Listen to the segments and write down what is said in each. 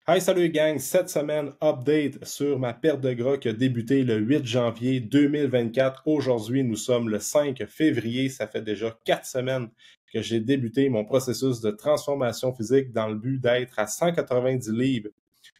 Hey, salut gang! Cette semaine, update sur ma perte de gras qui a débuté le 8 janvier 2024. Aujourd'hui, nous sommes le 5 février. Ça fait déjà 4 semaines que j'ai débuté mon processus de transformation physique dans le but d'être à 190 livres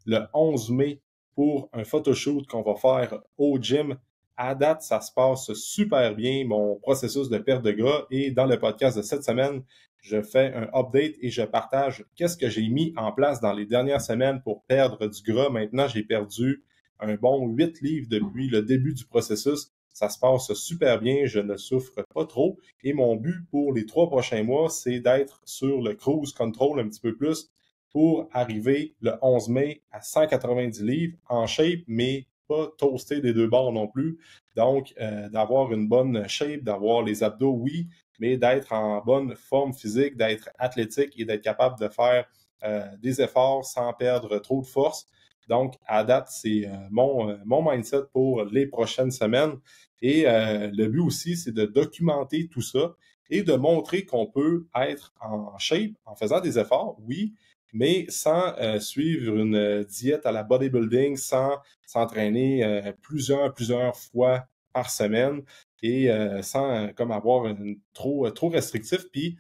le 11 mai pour un photoshoot qu'on va faire au gym. À date, ça se passe super bien, mon processus de perte de gras. Et dans le podcast de cette semaine, je fais un update et je partage qu'est-ce que j'ai mis en place dans les dernières semaines pour perdre du gras. Maintenant, j'ai perdu un bon 8 livres depuis le début du processus. Ça se passe super bien, je ne souffre pas trop. Et mon but pour les 3 prochains mois, c'est d'être sur le cruise control un petit peu plus pour arriver le 11 mai à 190 livres en shape, mais pas toasté des deux bords non plus. Donc, d'avoir une bonne shape, d'avoir les abdos, oui, mais d'être en bonne forme physique, d'être athlétique et d'être capable de faire des efforts sans perdre trop de force. Donc, à date, c'est mon mindset pour les prochaines semaines. Et le but aussi, c'est de documenter tout ça et de montrer qu'on peut être en shape en faisant des efforts, oui, mais sans suivre une diète à la bodybuilding, sans s'entraîner plusieurs fois par semaine et sans comme avoir trop restrictif. Puis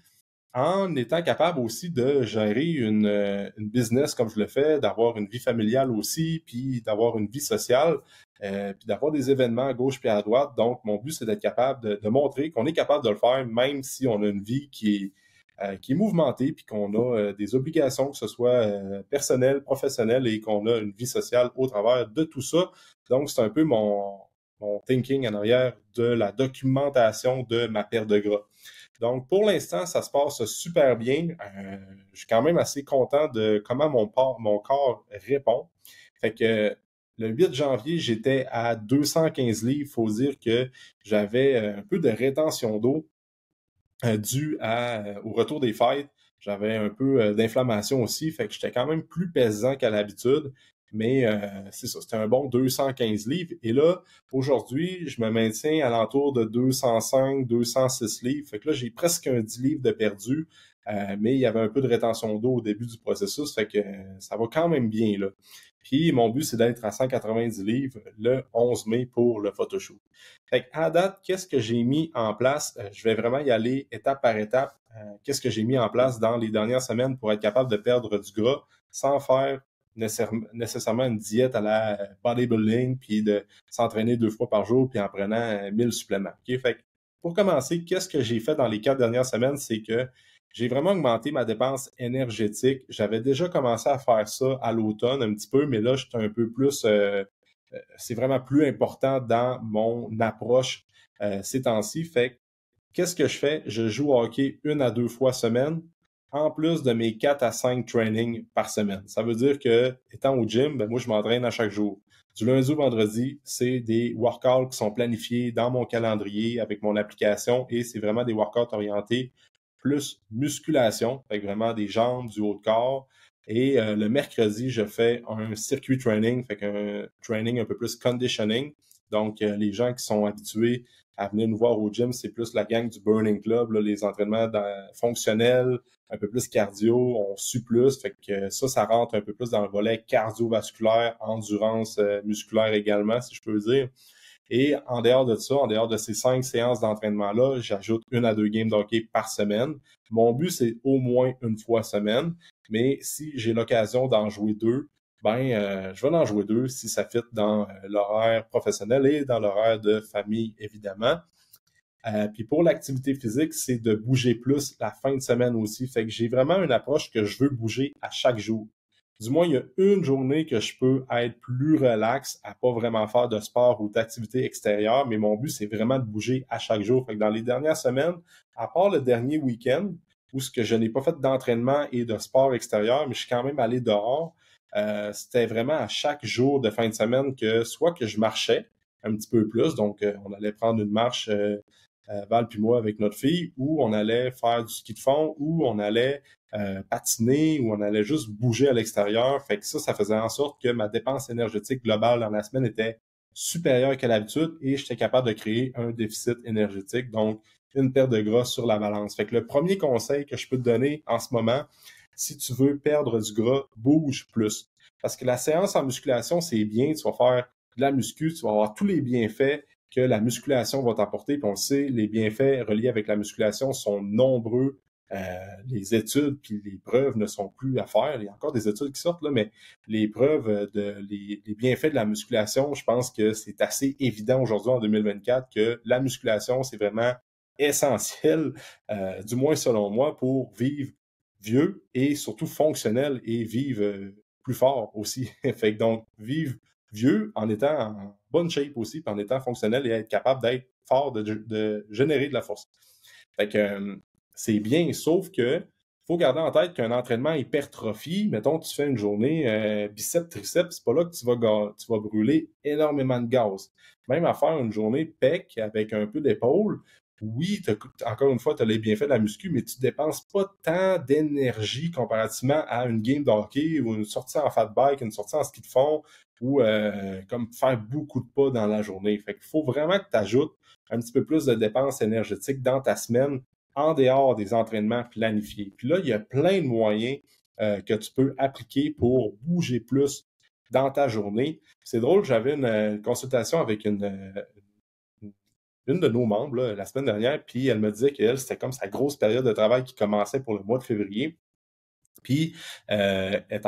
en étant capable aussi de gérer une business comme je le fais, d'avoir une vie familiale aussi, puis d'avoir une vie sociale, puis d'avoir des événements à gauche puis à droite. Donc, mon but, c'est d'être capable de montrer qu'on est capable de le faire, même si on a une vie qui est mouvementée, puis qu'on a des obligations, que ce soit personnelles, professionnelles, et qu'on a une vie sociale au travers de tout ça. Donc, c'est un peu mon thinking en arrière de la documentation de ma perte de gras. Donc, pour l'instant, ça se passe super bien. Je suis quand même assez content de comment mon corps répond. Fait que le 8 janvier, j'étais à 215 livres. Il faut dire que j'avais un peu de rétention d'eau due au retour des fêtes. J'avais un peu d'inflammation aussi, fait que j'étais quand même plus pesant qu'à l'habitude. Mais c'est ça, c'était un bon 215 livres. Et là, aujourd'hui, je me maintiens à l'entour de 205, 206 livres. Fait que là, j'ai presque un 10 livres de perdu. Mais il y avait un peu de rétention d'eau au début du processus, fait que ça va quand même bien, là. Puis mon but, c'est d'être à 190 livres le 11 mai pour le photoshoot. Fait à date, qu'est-ce que j'ai mis en place? Je vais vraiment y aller étape par étape. Qu'est-ce que j'ai mis en place dans les dernières semaines pour être capable de perdre du gras sans faire nécessairement une diète à la bodybuilding, puis de s'entraîner 2 fois par jour, puis en prenant 1000 suppléments. Okay? Fait que pour commencer, qu'est-ce que j'ai fait dans les 4 dernières semaines? C'est que j'ai vraiment augmenté ma dépense énergétique. J'avais déjà commencé à faire ça à l'automne un petit peu, mais là, je suis un peu plus c'est vraiment plus important dans mon approche ces temps-ci. Fait qu'est-ce que je fais? Je joue au hockey 1 à 2 fois semaine, en plus de mes 4 à 5 trainings par semaine. Ça veut dire que, étant au gym, ben moi, je m'entraîne à chaque jour. Du lundi au vendredi, c'est des workouts qui sont planifiés dans mon calendrier avec mon application et c'est vraiment des workouts orientés plus musculation, fait vraiment des jambes, du haut de corps. Et le mercredi, je fais un circuit training, fait qu'un training un peu plus conditioning. Donc, les gens qui sont habitués à venir nous voir au gym, c'est plus la gang du Burning Club, là, les entraînements fonctionnels, un peu plus cardio, on sue plus. Fait que ça rentre un peu plus dans le volet cardiovasculaire, endurance musculaire également, si je peux dire. Et en dehors de ça, en dehors de ces 5 séances d'entraînement-là, j'ajoute 1 à 2 games de hockey par semaine. Mon but, c'est au moins 1 fois semaine. Mais si j'ai l'occasion d'en jouer 2, je vais en jouer 2 si ça fit dans l'horaire professionnel et dans l'horaire de famille, évidemment. Puis pour l'activité physique, c'est de bouger plus la fin de semaine aussi. Fait que j'ai vraiment une approche que je veux bouger à chaque jour. Du moins, il y a une journée que je peux être plus relax, à pas vraiment faire de sport ou d'activité extérieure, mais mon but, c'est vraiment de bouger à chaque jour. Fait que dans les dernières semaines, à part le dernier week-end, où ce que je n'ai pas fait d'entraînement et de sport extérieur, mais je suis quand même allé dehors, c'était vraiment à chaque jour de fin de semaine que soit que je marchais un petit peu plus, donc on allait prendre une marche Val puis moi avec notre fille, où on allait faire du ski de fond, où on allait patiner, où on allait juste bouger à l'extérieur. Fait que ça faisait en sorte que ma dépense énergétique globale dans la semaine était supérieure qu'à l'habitude et j'étais capable de créer un déficit énergétique, donc une perte de gras sur la balance. Fait que le premier conseil que je peux te donner en ce moment, si tu veux perdre du gras, bouge plus. Parce que la séance en musculation, c'est bien, tu vas faire de la muscu, tu vas avoir tous les bienfaits que la musculation va t'apporter. Puis on le sait, les bienfaits reliés avec la musculation sont nombreux. Les études puis les preuves ne sont plus à faire. Il y a encore des études qui sortent, là, mais les preuves les bienfaits de la musculation, je pense que c'est assez évident aujourd'hui en 2024 que la musculation, c'est vraiment essentiel, du moins selon moi, pour vivre vieux et surtout fonctionnel et vivre plus fort aussi. Fait que donc, vivre vieux en étant en bonne shape aussi, puis en étant fonctionnel et être capable d'être fort, de générer de la force. Fait que c'est bien, sauf que faut garder en tête qu'un entraînement hypertrophie, mettons, tu fais une journée biceps, triceps, c'est pas là que tu vas brûler énormément de gaz. Même à faire une journée pec avec un peu d'épaule, oui, encore une fois, tu as les bienfaits de la muscu, mais tu dépenses pas tant d'énergie comparativement à une game de hockey ou une sortie en fat bike, une sortie en ski de fond ou comme faire beaucoup de pas dans la journée. Fait qu'il faut vraiment que tu ajoutes un petit peu plus de dépenses énergétiques dans ta semaine en dehors des entraînements planifiés. Puis là, il y a plein de moyens que tu peux appliquer pour bouger plus dans ta journée. C'est drôle, j'avais une consultation avec une de nos membres là, la semaine dernière, puis elle me disait qu'elle, c'était comme sa grosse période de travail qui commençait pour le mois de février. Puis, est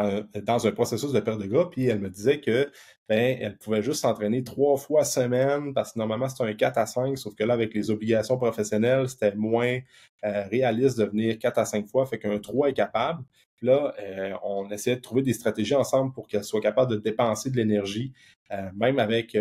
dans un processus de perte de gras, puis elle me disait que ben, elle pouvait juste s'entraîner 3 fois semaine, parce que normalement, c'est un 4 à 5, sauf que là, avec les obligations professionnelles, c'était moins réaliste de venir 4 à 5 fois, fait qu'un 3 est capable. Puis là, on essayait de trouver des stratégies ensemble pour qu'elle soit capable de dépenser de l'énergie, même avec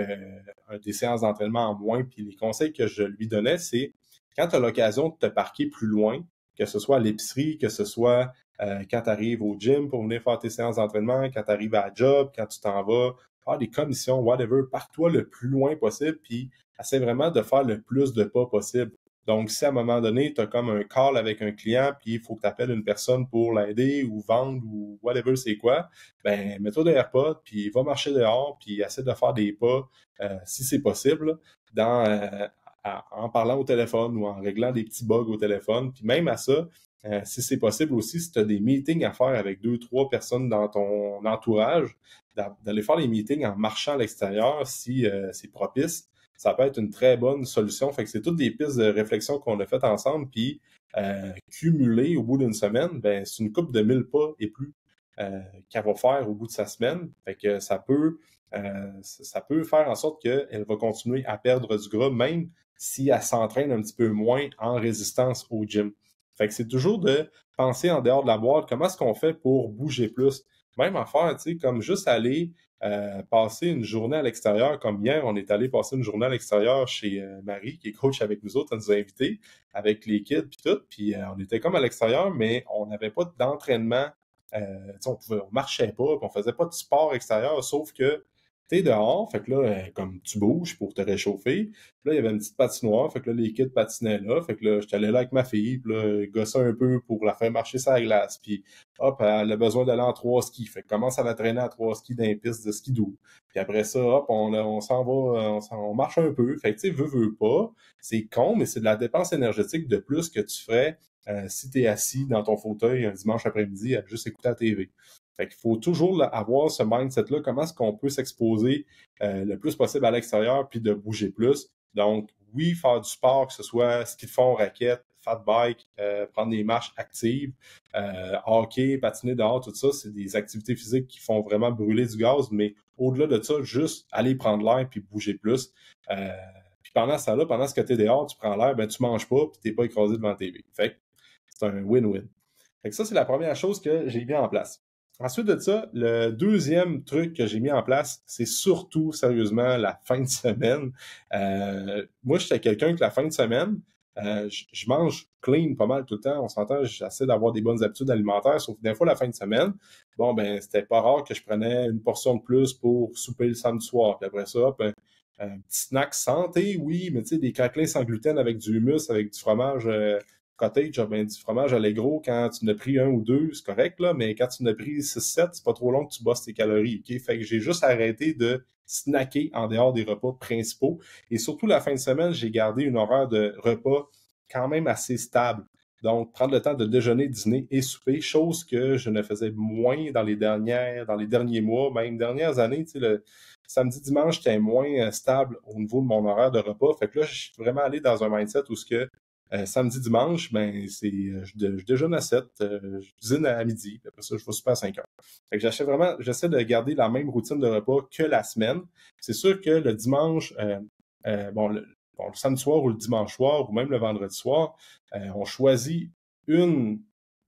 des séances d'entraînement en moins. Puis les conseils que je lui donnais, c'est quand tu as l'occasion de te parquer plus loin, que ce soit à l'épicerie, que ce soit quand tu arrives au gym pour venir faire tes séances d'entraînement, quand tu arrives à la job, quand tu t'en vas faire des commissions, whatever, pars-toi le plus loin possible, puis essaie vraiment de faire le plus de pas possible. Donc, si à un moment donné, tu as comme un call avec un client, puis il faut que tu appelles une personne pour l'aider ou vendre ou whatever c'est quoi, ben mets-toi des AirPods, puis va marcher dehors, puis essaie de faire des pas, si c'est possible, en parlant au téléphone ou en réglant des petits bugs au téléphone. Puis même à ça, si c'est possible aussi, si tu as des meetings à faire avec 2, 3 personnes dans ton entourage, d'aller faire les meetings en marchant à l'extérieur si c'est propice, ça peut être une très bonne solution. Fait que c'est toutes des pistes de réflexion qu'on a faites ensemble, puis cumulées au bout d'une semaine, ben c'est une couple de 1000 pas et plus qu'elle va faire au bout de sa semaine. Fait que ça peut faire en sorte qu'elle va continuer à perdre du gras, même si elle s'entraîne un petit peu moins en résistance au gym. Fait que c'est toujours de penser en dehors de la boîte, comment est-ce qu'on fait pour bouger plus? Même affaire, tu sais, comme juste aller passer une journée à l'extérieur, comme hier, on est allé passer une journée à l'extérieur chez Marie, qui est coach avec nous autres, elle nous a invités avec les kids puis tout, puis on était comme à l'extérieur, mais on n'avait pas d'entraînement, on marchait pas, puis on faisait pas de sport extérieur, sauf que t'es dehors, fait que là, comme tu bouges pour te réchauffer. Puis là, il y avait une petite patinoire, fait que là, les kids patinaient là. Fait que là, j'étais allé là avec ma fille, puis là, gossais un peu pour la faire marcher sur la glace. Puis hop, elle a besoin d'aller en 3 skis. Fait que commence à la traîner à 3 skis dans les pistes de skidoo. Puis après ça, hop, on s'en va, on marche un peu. Fait que tu sais, veux pas. C'est con, mais c'est de la dépense énergétique de plus que tu ferais si tu es assis dans ton fauteuil un dimanche après-midi à juste écouter la TV. Fait qu'il faut toujours avoir ce mindset-là, comment est-ce qu'on peut s'exposer le plus possible à l'extérieur puis de bouger plus. Donc, oui, faire du sport, que ce soit ski de fond, raquette, fat bike, prendre des marches actives, hockey, patiner dehors, tout ça, c'est des activités physiques qui font vraiment brûler du gaz, mais au-delà de ça, juste aller prendre l'air puis bouger plus. Puis pendant ça là, pendant ce que tu es dehors, tu prends l'air, ben tu manges pas puis t'es pas écrasé devant la TV. Fait que c'est un win-win. Fait que ça, c'est la première chose que j'ai mis en place. Ensuite de ça, le deuxième truc que j'ai mis en place, c'est surtout, sérieusement, la fin de semaine. Moi, j'étais quelqu'un que la fin de semaine, je mange clean pas mal tout le temps. On s'entend, j'essaie d'avoir des bonnes habitudes alimentaires, sauf que des fois, la fin de semaine, bon, ben, c'était pas rare que je prenais une portion de plus pour souper le samedi soir. Puis après ça, hop, un petit snack santé, oui, mais tu sais, des craquelins sans gluten avec du hummus, avec du fromage cottage, ben, du fromage allégro, quand tu en as pris un ou deux, c'est correct, là, mais quand tu en as pris 6, 7, c'est pas trop long que tu bosses tes calories, ok? Fait que j'ai juste arrêté de snacker en dehors des repas principaux. Et surtout, la fin de semaine, j'ai gardé une horaire de repas quand même assez stable. Donc, prendre le temps de déjeuner, dîner et souper, chose que je ne faisais moins dans les derniers mois, même dernières années. Tu sais, le samedi, dimanche, j'étais moins stable au niveau de mon horaire de repas. Fait que là, je suis vraiment allé dans un mindset où ce que samedi, dimanche, ben, je déjeune à 7, je dîne à midi, puis après ça, je vais souper à 5 heures. Fait que j'essaie de garder la même routine de repas que la semaine. C'est sûr que le dimanche, le samedi soir ou le dimanche soir ou même le vendredi soir, on choisit une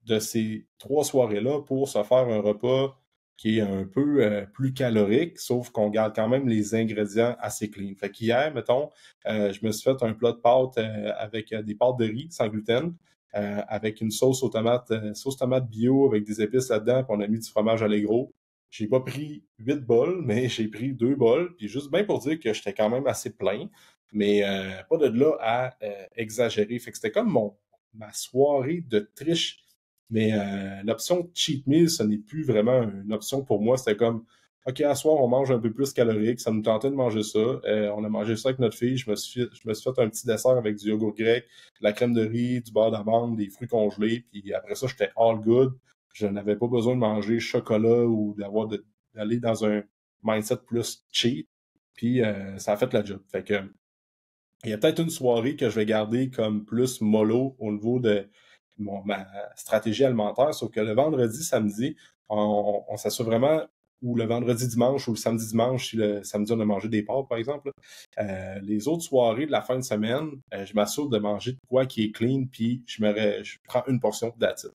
de ces 3 soirées-là pour se faire un repas qui est un peu plus calorique, sauf qu'on garde quand même les ingrédients assez clean. Fait qu'hier, mettons, je me suis fait un plat de pâtes avec des pâtes de riz sans gluten, avec une sauce tomate bio avec des épices là-dedans, puis on a mis du fromage allégro. J'ai pas pris 8 bols, mais j'ai pris 2 bols, puis juste bien pour dire que j'étais quand même assez plein, mais pas de là à exagérer. Fait que c'était comme ma soirée de triche. Mais l'option cheat meal, ce n'est plus vraiment une option pour moi. C'était comme, OK, à soir, on mange un peu plus calorique. Ça nous tentait de manger ça. On a mangé ça avec notre fille. Je me suis fait un petit dessert avec du yogourt grec, de la crème de riz, du beurre d'amande, des fruits congelés. Puis après ça, j'étais all good. Je n'avais pas besoin de manger chocolat ou d'aller dans un mindset plus cheat. Puis ça a fait la job. Fait que il y a peut-être une soirée que je vais garder comme plus mollo au niveau de ma stratégie alimentaire, sauf que le vendredi, samedi, on s'assure vraiment, ou le vendredi, dimanche, ou le samedi, dimanche, si le samedi, on a mangé des pâtes, par exemple. Les autres soirées de la fin de semaine, je m'assure de manger de quoi qui est clean, puis je prends une portion de that's it.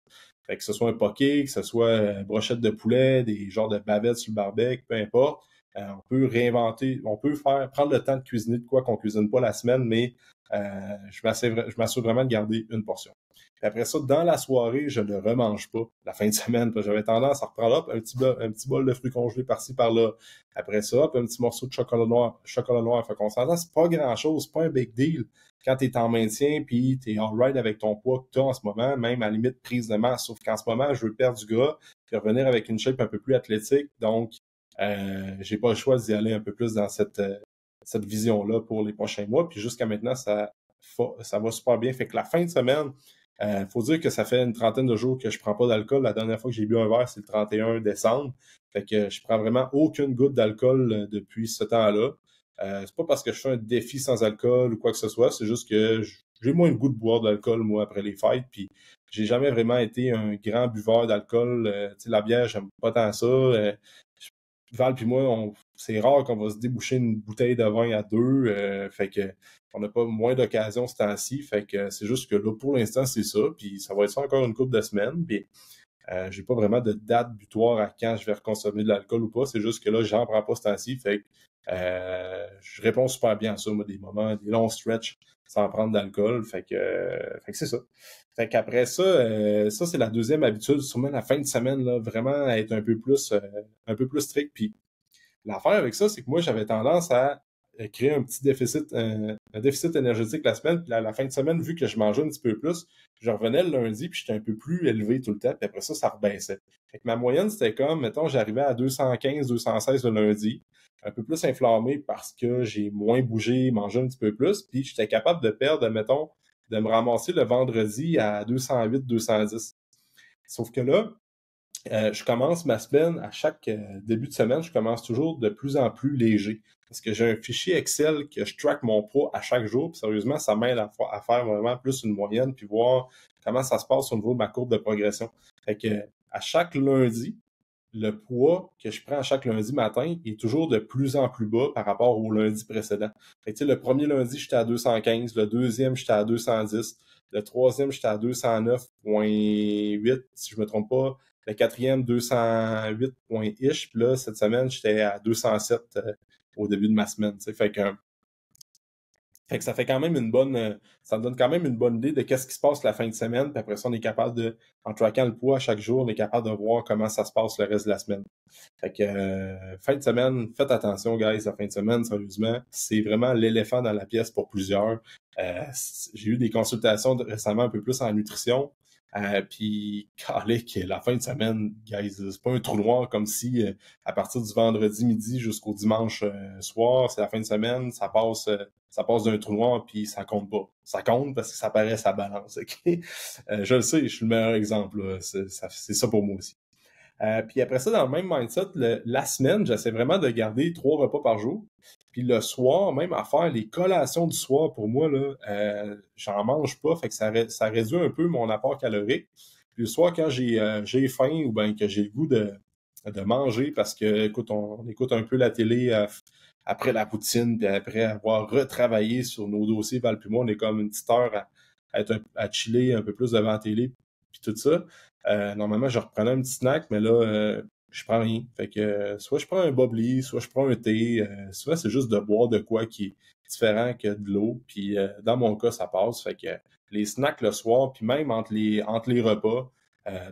Fait que ce soit un poké, que ce soit brochette de poulet, des genres de bavettes sur le barbecue, peu importe. On peut réinventer, on peut prendre le temps de cuisiner de quoi qu'on cuisine pas la semaine, mais je m'assure vraiment de garder une portion. Puis après ça, dans la soirée, je ne remange pas la fin de semaine. J'avais tendance à reprendre hop, un petit bol de fruits congelés par-ci, par-là. Après ça, hop, un petit morceau de chocolat noir. Chocolat noir. Fait qu'on s'entend, c'est pas grand-chose, c'est pas un big deal. Quand tu es en maintien, puis tu es all right avec ton poids que tu as en ce moment, même à la limite prise de masse. Sauf qu'en ce moment, je veux perdre du gras, puis revenir avec une shape un peu plus athlétique. Donc, j'ai pas le choix d'y aller un peu plus dans cette vision-là pour les prochains mois. Puis jusqu'à maintenant, ça va super bien. Fait que la fin de semaine, faut dire que ça fait une trentaine de jours que je prends pas d'alcool. La dernière fois que j'ai bu un verre, c'est le 31 décembre. Fait que je prends vraiment aucune goutte d'alcool depuis ce temps-là. C'est pas parce que je fais un défi sans alcool ou quoi que ce soit, c'est juste que j'ai moins le goût de boire de l'alcool, moi, après les fêtes, puis j'ai jamais vraiment été un grand buveur d'alcool. Tu sais, la bière, j'aime pas tant ça. Val puis moi, c'est rare qu'on va se déboucher une bouteille de vin à deux, fait que on n'a pas moins d'occasions ce temps-ci, fait que c'est juste que là, pour l'instant, c'est ça, puis ça va être ça encore une couple de semaines, puis j'ai pas vraiment de date butoir à quand je vais reconsommer de l'alcool ou pas, c'est juste que là, j'en prends pas ce temps-ci, fait que je réponds super bien à ça, moi, des longs stretches sans prendre d'alcool, fait que c'est ça. Fait qu'après ça, ça c'est la deuxième habitude, sûrement la fin de semaine, là, vraiment être un peu plus strict, puis l'affaire avec ça, c'est que moi, j'avais tendance à créer un petit déficit, un déficit énergétique la semaine. Puis la fin de semaine, vu que je mangeais un petit peu plus, je revenais le lundi, puis j'étais un peu plus élevé tout le temps. Puis après ça, ça rebaissait. Fait que ma moyenne, c'était comme, mettons, j'arrivais à 215, 216 le lundi, un peu plus inflammé parce que j'ai moins bougé, mangé un petit peu plus. Puis j'étais capable de perdre, mettons, de me ramasser le vendredi à 208, 210. Sauf que là, je commence ma semaine, à chaque début de semaine, je commence toujours de plus en plus léger. Parce que j'ai un fichier Excel que je track mon poids à chaque jour. Puis sérieusement, ça m'aide à faire vraiment plus une moyenne, puis voir comment ça se passe au niveau de ma courbe de progression. Fait que à chaque lundi, le poids que je prends à chaque lundi matin est toujours de plus en plus bas par rapport au lundi précédent. Fait que, le premier lundi, j'étais à 215, le deuxième, j'étais à 210, le troisième, j'étais à 209,8, si je me trompe pas, le quatrième, 208 ish, puis là, cette semaine, j'étais à 207 au début de ma semaine. Fait que ça fait quand même ça me donne quand même une bonne idée de qu'est-ce qui se passe la fin de semaine, puis après ça, on est capable en traquant le poids chaque jour, on est capable de voir comment ça se passe le reste de la semaine. Fait que, fin de semaine, faites attention, guys, la fin de semaine, sérieusement, c'est vraiment l'éléphant dans la pièce pour plusieurs. J'ai eu des consultations récemment un peu plus en nutrition. Puis, calique, la fin de semaine, guys, c'est pas un trou noir comme si à partir du vendredi midi jusqu'au dimanche soir, c'est la fin de semaine, ça passe d'un trou noir, puis ça compte pas. Ça compte parce que ça paraît sa balance, OK? Je le sais, je suis le meilleur exemple, là. C'est ça pour moi aussi. Puis après ça, dans le même mindset, la semaine, j'essaie vraiment de garder 3 repas par jour. Puis le soir, même à faire les collations du soir, pour moi, là, j'en mange pas, fait que ça réduit un peu mon apport calorique. Puis le soir, quand j'ai faim ou bien que j'ai le goût de manger, parce que, écoute, on écoute un peu la télé après la poutine, puis après avoir retravaillé sur nos dossiers Valpuma, on est comme une petite heure à chiller un peu plus devant la télé, puis tout ça. Normalement, je reprenais un petit snack, mais là, je prends rien. Fait que soit je prends un bubbly, soit je prends un thé. Souvent, c'est juste de boire de quoi qui est différent que de l'eau. Puis dans mon cas, ça passe. Fait que les snacks le soir, puis même entre les repas,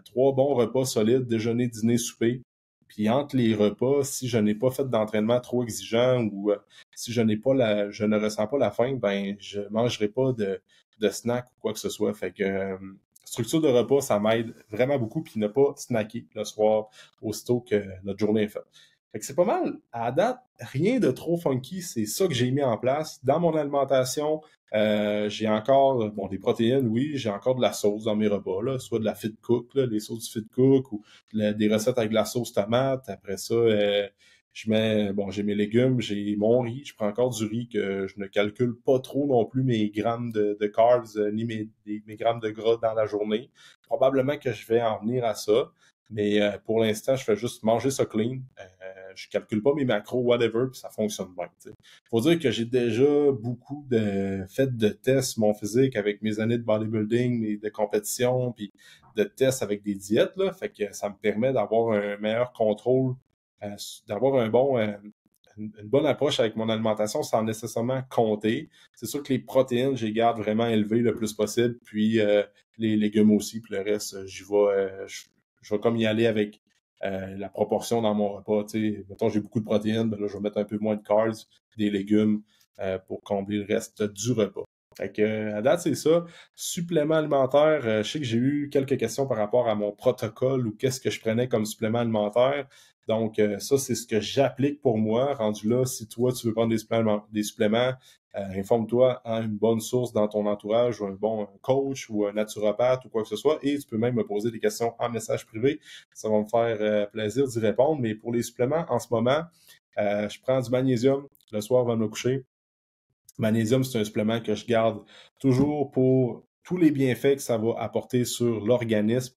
3 bons repas solides, déjeuner, dîner, souper. Puis entre les repas, si je n'ai pas fait d'entraînement trop exigeant ou si je ne ressens pas la faim, ben je mangerai pas de snack ou quoi que ce soit. Fait que structure de repas, ça m'aide vraiment beaucoup, puis ne pas snacker le soir aussitôt que notre journée est faite. Fait que c'est pas mal. À date, rien de trop funky, c'est ça que j'ai mis en place. Dans mon alimentation, j'ai encore, bon, des protéines, oui, j'ai encore de la sauce dans mes repas, là, soit de la Fit Cook, là, les sauces du Fit Cook, ou des recettes avec de la sauce tomate. Après ça, j'ai mes légumes, j'ai mon riz, je prends encore du riz que je ne calcule pas trop non plus mes grammes de carbs, ni mes grammes de gras dans la journée. Probablement que je vais en venir à ça, mais pour l'instant, je fais juste manger ça clean. Je calcule pas mes macros, whatever, puis ça fonctionne bien. T'sais. Faut dire que j'ai déjà beaucoup fait de tests mon physique avec mes années de bodybuilding, de compétition, puis de tests avec des diètes, là. Fait que ça me permet d'avoir un meilleur contrôle, d'avoir une bonne approche avec mon alimentation sans nécessairement compter. C'est sûr que les protéines, je les garde vraiment élevées le plus possible, puis les légumes aussi, puis le reste, je vais comme y aller avec la proportion dans mon repas. T'sais. Mettons, j'ai beaucoup de protéines, ben là, je vais mettre un peu moins de carbs, des légumes pour combler le reste du repas. Fait que, à date, c'est ça. Supplément alimentaire, je sais que j'ai eu quelques questions par rapport à mon protocole ou qu'est-ce que je prenais comme supplément alimentaire. Donc, ça, c'est ce que j'applique pour moi. Rendu là, si toi, tu veux prendre des suppléments, informe-toi à une bonne source dans ton entourage ou un bon coach ou un naturopathe ou quoi que ce soit. Et tu peux même me poser des questions en message privé. Ça va me faire plaisir d'y répondre. Mais pour les suppléments, en ce moment, je prends du magnésium le soir avant de me coucher. Magnésium, c'est un supplément que je garde toujours pour tous les bienfaits que ça va apporter sur l'organisme.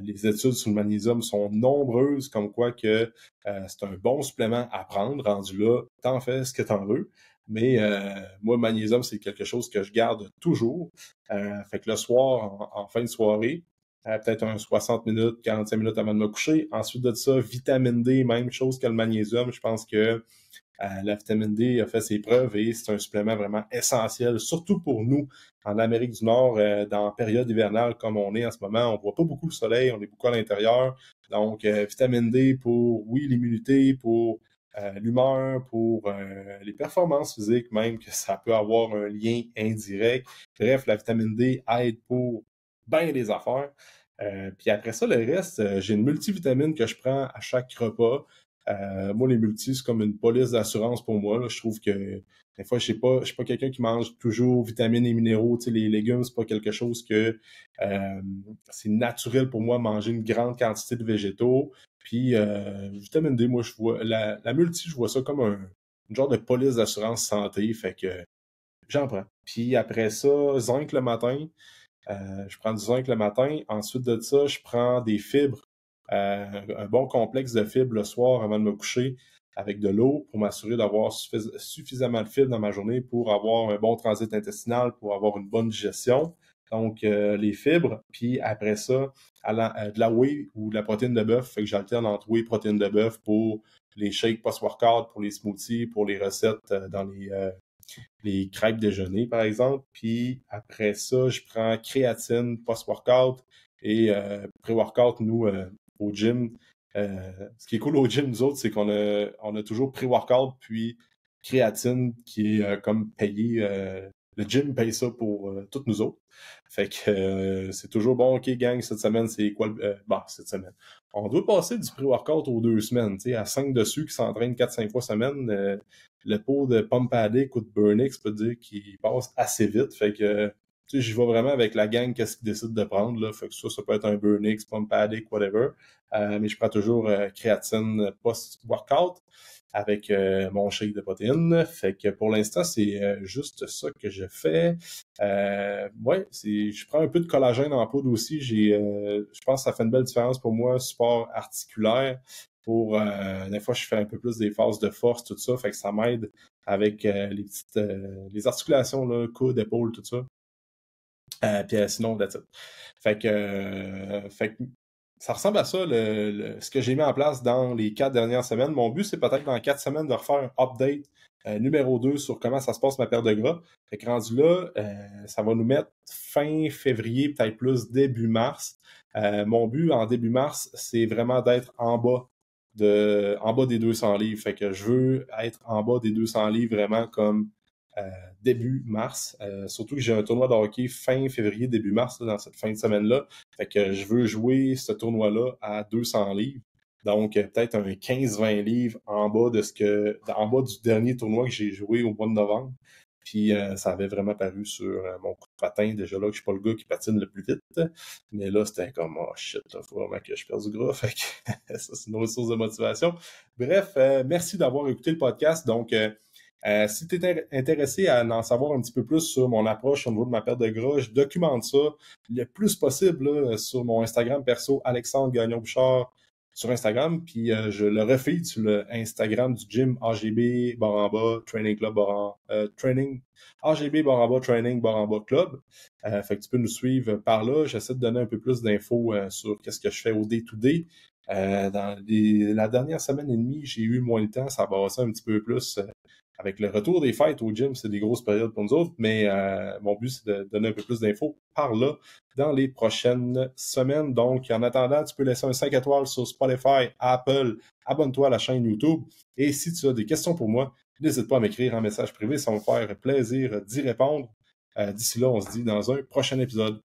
Les études sur le magnésium sont nombreuses, comme quoi que c'est un bon supplément à prendre. Rendu là, t'en fais ce que t'en veux. Mais moi, le magnésium, c'est quelque chose que je garde toujours. Fait que le soir, en fin de soirée, peut-être un 60 minutes, 45 minutes avant de me coucher. Ensuite de ça, vitamine D, même chose que le magnésium. Je pense que la vitamine D a fait ses preuves et c'est un supplément vraiment essentiel, surtout pour nous en Amérique du Nord, dans la période hivernale comme on est en ce moment. On voit pas beaucoup le soleil, on est beaucoup à l'intérieur. Donc, vitamine D pour, oui, l'immunité, pour l'humeur, pour les performances physiques même, que ça peut avoir un lien indirect. Bref, la vitamine D aide pour bien des affaires. Puis après ça, le reste, j'ai une multivitamine que je prends à chaque repas. Moi, les multis, c'est comme une police d'assurance pour moi. Là. Je trouve que des fois, je suis pas quelqu'un qui mange toujours vitamines et minéraux. Tu sais, les légumes, c'est pas quelque chose que c'est naturel pour moi manger une grande quantité de végétaux. Puis vitamine D, moi, je vois la multi, je vois ça comme une genre de police d'assurance santé. Fait que j'en prends. Puis après ça, zinc le matin. Je prends du zinc le matin. Ensuite de ça, je prends des fibres, un bon complexe de fibres le soir avant de me coucher avec de l'eau pour m'assurer d'avoir suffisamment de fibres dans ma journée pour avoir un bon transit intestinal, pour avoir une bonne digestion. Donc, les fibres. Puis après ça, de la whey ou de la protéine de bœuf. Fait que j'alterne entre whey et protéine de bœuf pour les shakes post-workout, pour les smoothies, pour les recettes dans les crêpes déjeuner, par exemple. Puis après ça, je prends créatine post-workout et pré-workout, nous, au gym. Ce qui est cool au gym, nous autres, c'est on a toujours pré-workout puis créatine qui est comme payé le gym paye ça pour toutes nous autres. Fait que c'est toujours bon, OK, gang, cette semaine, c'est quoi cette semaine. On doit passer du pré-workout aux 2 semaines, tu sais, à 5 dessus qui s'entraînent 4-5 fois semaine. Le pot de Pump Addict ou de Burnix, peut dire qu'il passe assez vite. Fait que tu sais, j'y vais vraiment avec la gang, qu'est-ce qu'ils décident de prendre, là. Fait que ça peut être un Burnix, Pump Addict, whatever. Mais je prends toujours créatine post-workout avec mon shake de protéines. Fait que pour l'instant, c'est juste ça que je fais. Je prends un peu de collagène en poudre aussi. Je pense que ça fait une belle différence pour moi, support articulaire. Des fois, je fais un peu plus des phases de force, tout ça. Fait que ça m'aide avec les articulations, là, coudes, épaules, tout ça. Puis sinon, that's it. Fait que ça ressemble à ça, ce que j'ai mis en place dans les 4 dernières semaines. Mon but, c'est peut-être dans 4 semaines de refaire un update numéro 2 sur comment ça se passe ma perte de gras. Fait que rendu là, ça va nous mettre fin février, peut-être plus début mars. Mon but en début mars, c'est vraiment d'être en bas des 200 livres. Fait que je veux être en bas des 200 livres vraiment comme début mars. Surtout que j'ai un tournoi de hockey fin février, début mars, là, dans cette fin de semaine-là. Fait que je veux jouer ce tournoi-là à 200 livres. Donc, peut-être un 15-20 livres en bas en bas du dernier tournoi que j'ai joué au mois de novembre. Puis, ça avait vraiment paru sur mon coup de patin. Déjà là, que je suis pas le gars qui patine le plus vite. Mais là, c'était comme, oh shit, il faut vraiment que je perde du gras. Fait que ça, c'est une autre source de motivation. Bref, merci d'avoir écouté le podcast. Donc, si tu es intéressé à en savoir un petit peu plus sur mon approche au niveau de ma perte de gras, je documente ça le plus possible là, sur mon Instagram perso, Alexandre Gagnon-Bouchard sur Instagram, puis je le refais sur le Instagram du gym AGB Baramba Training Club AGB Baramba Training Baramba Club. Fait que tu peux nous suivre par là. J'essaie de donner un peu plus d'infos sur qu'est-ce que je fais au day-to-day. Dans la dernière semaine et demie, j'ai eu moins de temps, ça a passé un petit peu plus avec le retour des fêtes au gym, c'est des grosses périodes pour nous autres, mais mon but, c'est de donner un peu plus d'infos par là dans les prochaines semaines. Donc, en attendant, tu peux laisser un 5 étoiles sur Spotify, Apple, abonne-toi à la chaîne YouTube. Et si tu as des questions pour moi, n'hésite pas à m'écrire en message privé, ça va me faire plaisir d'y répondre. D'ici là, on se dit dans un prochain épisode.